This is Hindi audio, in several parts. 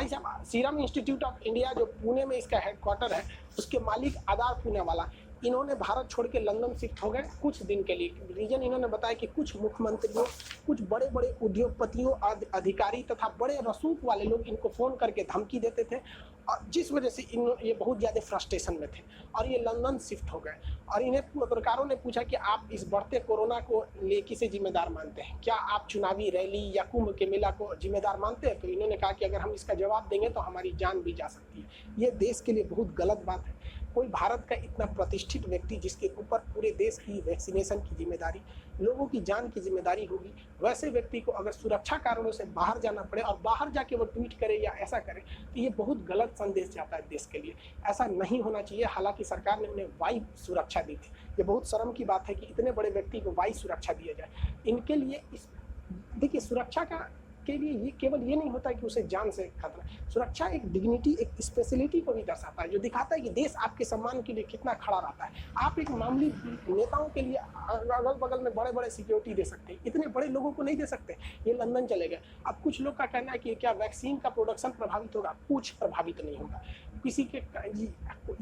साहब, सीरम इंस्टीट्यूट ऑफ इंडिया जो पुणे में इसका हेडक्वार्टर है, उसके मालिक आधार पुणे वाला, इन्होंने भारत छोड़ के लंदन शिफ्ट हो गए कुछ दिन के लिए। रीजन इन्होंने बताया कि कुछ मुख्यमंत्रियों, कुछ बड़े बड़े उद्योगपतियों, अधिकारी तथा बड़े रसूख वाले लोग इनको फ़ोन करके धमकी देते थे, और जिस वजह से ये बहुत ज़्यादा फ्रस्ट्रेशन में थे और ये लंदन शिफ्ट हो गए। और इन्हें पत्रकारों ने पूछा कि आप इस बढ़ते कोरोना को ले किसे जिम्मेदार मानते हैं, क्या आप चुनावी रैली या कुंभ के मेला को जिम्मेदार मानते हैं? तो इन्होंने कहा कि अगर हम इसका जवाब देंगे तो हमारी जान भी जा सकती है। ये देश के लिए बहुत गलत बात है। कोई भारत का इतना प्रतिष्ठित व्यक्ति जिसके ऊपर पूरे देश की वैक्सीनेशन की जिम्मेदारी, लोगों की जान की जिम्मेदारी होगी, वैसे व्यक्ति को अगर सुरक्षा कारणों से बाहर जाना पड़े और बाहर जाके वो ट्वीट करे या ऐसा करे, तो ये बहुत गलत संदेश जाता है देश के लिए। ऐसा नहीं होना चाहिए। हालांकि सरकार ने उन्हें वायु सुरक्षा दी थी। ये बहुत शर्म की बात है कि इतने बड़े व्यक्ति को वायु सुरक्षा दिया जाए। इनके लिए देखिए, सुरक्षा का के लिए ये केवल ये नहीं होता है कि उसे जान से खतरा। सुरक्षा एक डिग्निटी, एक स्पेशलिटी को भी दर्शाता है, जो दिखाता है कि देश आपके सम्मान के लिए कितना खड़ा रहता है। आप एक मामूली नेताओं के लिए अगल बगल में बड़े बड़े सिक्योरिटी दे सकते हैं, इतने बड़े लोगों को नहीं दे सकते। ये लंदन चले गए। अब कुछ लोग का कहना है कि क्या वैक्सीन का प्रोडक्शन प्रभावित होगा? कुछ प्रभावित नहीं होगा। किसी के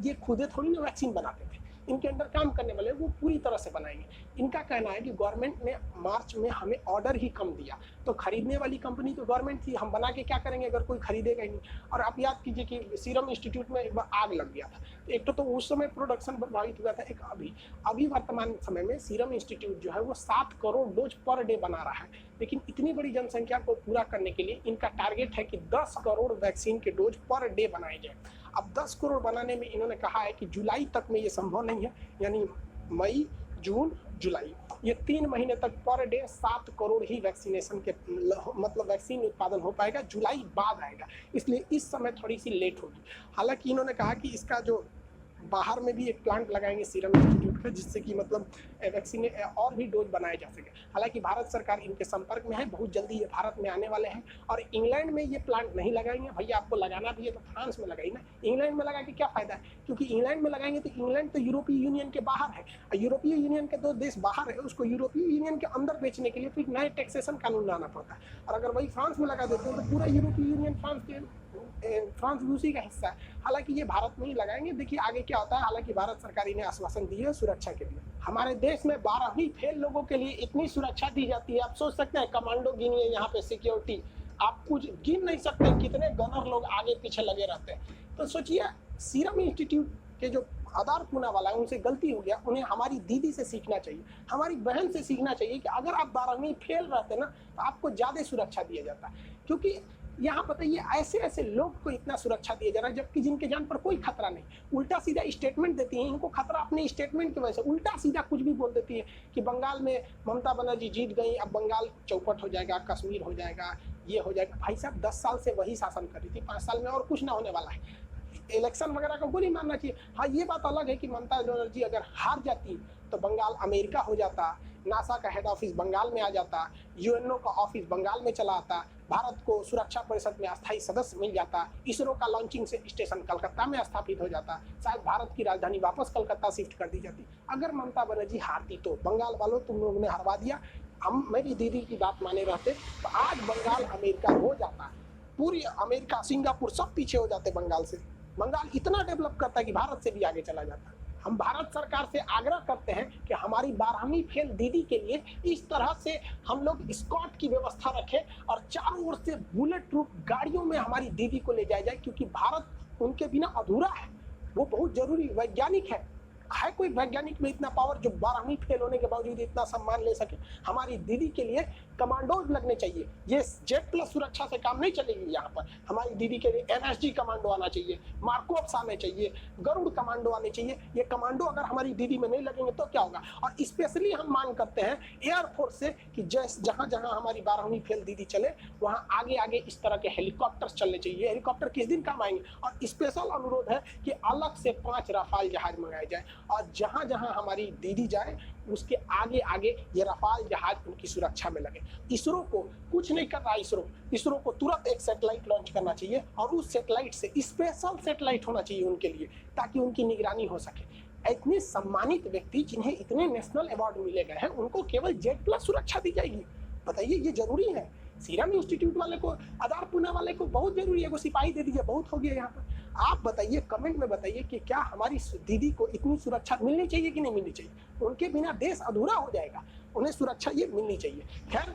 ये खुदे थोड़ी ना वैक्सीन बनाते थे, इनके अंडर काम करने वाले वो पूरी तरह से बनाएंगे। इनका कहना है कि गवर्नमेंट ने मार्च में हमें ऑर्डर ही कम दिया, तो खरीदने वाली कंपनी तो गवर्नमेंट थी, हम बना के क्या करेंगे अगर कोई खरीदेगा ही नहीं। और आप याद कीजिए कि सीरम इंस्टीट्यूट में एक बार आग लग गया था। एक तो उस समय प्रोडक्शन प्रभावित हुआ था। एक अभी वर्तमान समय में सीरम इंस्टीट्यूट जो है वो 7 करोड़ डोज पर डे बना रहा है, लेकिन इतनी बड़ी जनसंख्या को पूरा करने के लिए इनका टारगेट है कि 10 करोड़ वैक्सीन के डोज पर डे बनाए जाए। अब 10 करोड़ बनाने में इन्होंने कहा है कि जुलाई तक में ये संभव नहीं है, यानी मई, जून, जुलाई, ये 3 महीने तक पर डे 7 करोड़ ही वैक्सीनेशन के मतलब वैक्सीन उत्पादन हो पाएगा। जुलाई बाद आएगा, इसलिए इस समय थोड़ी सी लेट होगी। हालांकि इन्होंने कहा कि इसका जो बाहर में भी एक प्लांट लगाएंगे सीरम इंस्टीट्यूट का, जिससे कि मतलब वैक्सीन और भी डोज बनाए जा सके। हालांकि भारत सरकार इनके संपर्क में है, बहुत जल्दी ये भारत में आने वाले हैं। और इंग्लैंड में ये प्लांट नहीं लगाएंगे। भैया आपको लगाना भी है तो फ्रांस में लगाइए ना, इंग्लैंड में लगा के क्या फायदा है? क्योंकि इंग्लैंड में लगाएंगे तो इंग्लैंड तो यूरोपीय यूनियन के बाहर है, यूरोपीय यूनियन के 2 देश बाहर है, उसको यूरोपीय यूनियन के अंदर बेचने के लिए फिर नए टैक्सेशन कानून लाना पड़ता है। और अगर वही फ्रांस में लगा देते हैं तो पूरा यूरोपीय यूनियन फ्रांस भी उसी का हिस्सा है। हालांकि ये भारत में ही लगाएंगे, देखिए आगे क्या होता है। हालांकि भारत सरकार इन्हें आश्वासन दी है सुरक्षा के लिए। हमारे देश में 12वीं फेल लोगों के लिए इतनी सुरक्षा दी जाती है, आप सोच सकते हैं। कमांडो गिनिए, यहाँ पे सिक्योरिटी आप कुछ गिन नहीं सकते कितने गनर लोग आगे पीछे लगे रहते हैं। तो सोचिए, सीरम इंस्टीट्यूट के जो आधार पुणे वाला है, उनसे गलती हो गया। उन्हें हमारी दीदी से सीखना चाहिए, हमारी बहन से सीखना चाहिए कि अगर आप 12वीं फेल रहते ना तो आपको ज़्यादा सुरक्षा दिया जाता है। क्योंकि यहाँ बताइए, ऐसे ऐसे लोग को इतना सुरक्षा दिया जा रहा है जबकि जिनके जान पर कोई खतरा नहीं। उल्टा सीधा स्टेटमेंट देती हैं, इनको खतरा अपने स्टेटमेंट की वजह से। उल्टा सीधा कुछ भी बोल देती है कि बंगाल में ममता बनर्जी जीत गई, अब बंगाल चौपट हो जाएगा, कश्मीर हो जाएगा, ये हो जाएगा। भाई साहब 10 साल से वही शासन कर रही थी, 5 साल में और कुछ ना होने वाला है। इलेक्शन वगैरह को गोली मारना चाहिए। हाँ, ये बात अलग है कि ममता बनर्जी अगर हार जाती तो बंगाल अमेरिका हो जाता, नासा का हेड ऑफिस बंगाल में आ जाता, यूएनओ का ऑफिस बंगाल में चला आता, भारत को सुरक्षा परिषद में अस्थायी सदस्य मिल जाता, इसरो का लॉन्चिंग से स्टेशन कलकत्ता में स्थापित हो जाता, शायद भारत की राजधानी वापस कलकत्ता शिफ्ट कर दी जाती। अगर ममता बनर्जी हारती तो बंगाल वालों तुम लोगों ने हरवा दिया, हम मेरी दीदी की बात माने रहते तो आज बंगाल अमेरिका हो जाता, पूरी अमेरिका, सिंगापुर सब पीछे हो जाते बंगाल से। बंगाल इतना डेवलप करता है कि भारत से भी आगे चला जाता। हम भारत सरकार से आग्रह करते हैं कि हमारी 12वीं फेल दीदी के लिए इस तरह से हम लोग स्कॉट की व्यवस्था रखें और चारों ओर से बुलेट प्रूफ गाड़ियों में हमारी दीदी को ले जाया जाए, क्योंकि भारत उनके बिना अधूरा है। वो बहुत जरूरी वैज्ञानिक है कोई वैज्ञानिक में इतना पावर जो 12वीं फेल होने के बावजूद इतना सम्मान ले सके। हमारी दीदी के लिए कमांडोज लगने चाहिए। ये जेट प्लस सुरक्षा से काम नहीं चलेगी। यहाँ पर हमारी दीदी के लिए एनएसजी कमांडो आना चाहिए, मार्कोप्स आने चाहिए, गरुड़ कमांडो आने चाहिए। ये कमांडो अगर हमारी दीदी में नहीं लगेंगे तो क्या होगा? और स्पेशली हम मांग करते हैं एयरफोर्स से कि जहाँ जहाँ हमारी 12वीं फेल दीदी चले वहाँ आगे आगे इस तरह के हेलीकॉप्टर चलने चाहिए। हेलीकॉप्टर किस दिन काम आएंगे? और स्पेशल अनुरोध है कि अलग से 5 राफाल जहाज मंगाए जाए और जहां जहां हमारी दीदी जाए उसके आगे आगे ये रफाल जहाज उनकी सुरक्षा में लगे। इसरो को कुछ नहीं कर रहा। इसरो को तुरंत एक सैटेलाइट लॉन्च करना चाहिए और उस सैटेलाइट से स्पेशल सैटेलाइट होना चाहिए उनके लिए, ताकि उनकी निगरानी हो सके। इतने सम्मानित व्यक्ति जिन्हें इतने नेशनल अवार्ड मिले गए हैं, उनको केवल जेट प्लस सुरक्षा दी जाएगी? बताइए, ये जरूरी है? सीरम इंस्टीट्यूट वाले को, आधार पुणे वाले को बहुत जरूरी है, वो सिपाही दे दीजिए, बहुत हो गया यहाँ पर। आप बताइए, कमेंट में बताइए कि क्या हमारी दीदी को इतनी सुरक्षा मिलनी चाहिए कि नहीं मिलनी चाहिए। उनके बिना देश अधूरा हो जाएगा, उन्हें सुरक्षा ये मिलनी चाहिए। खैर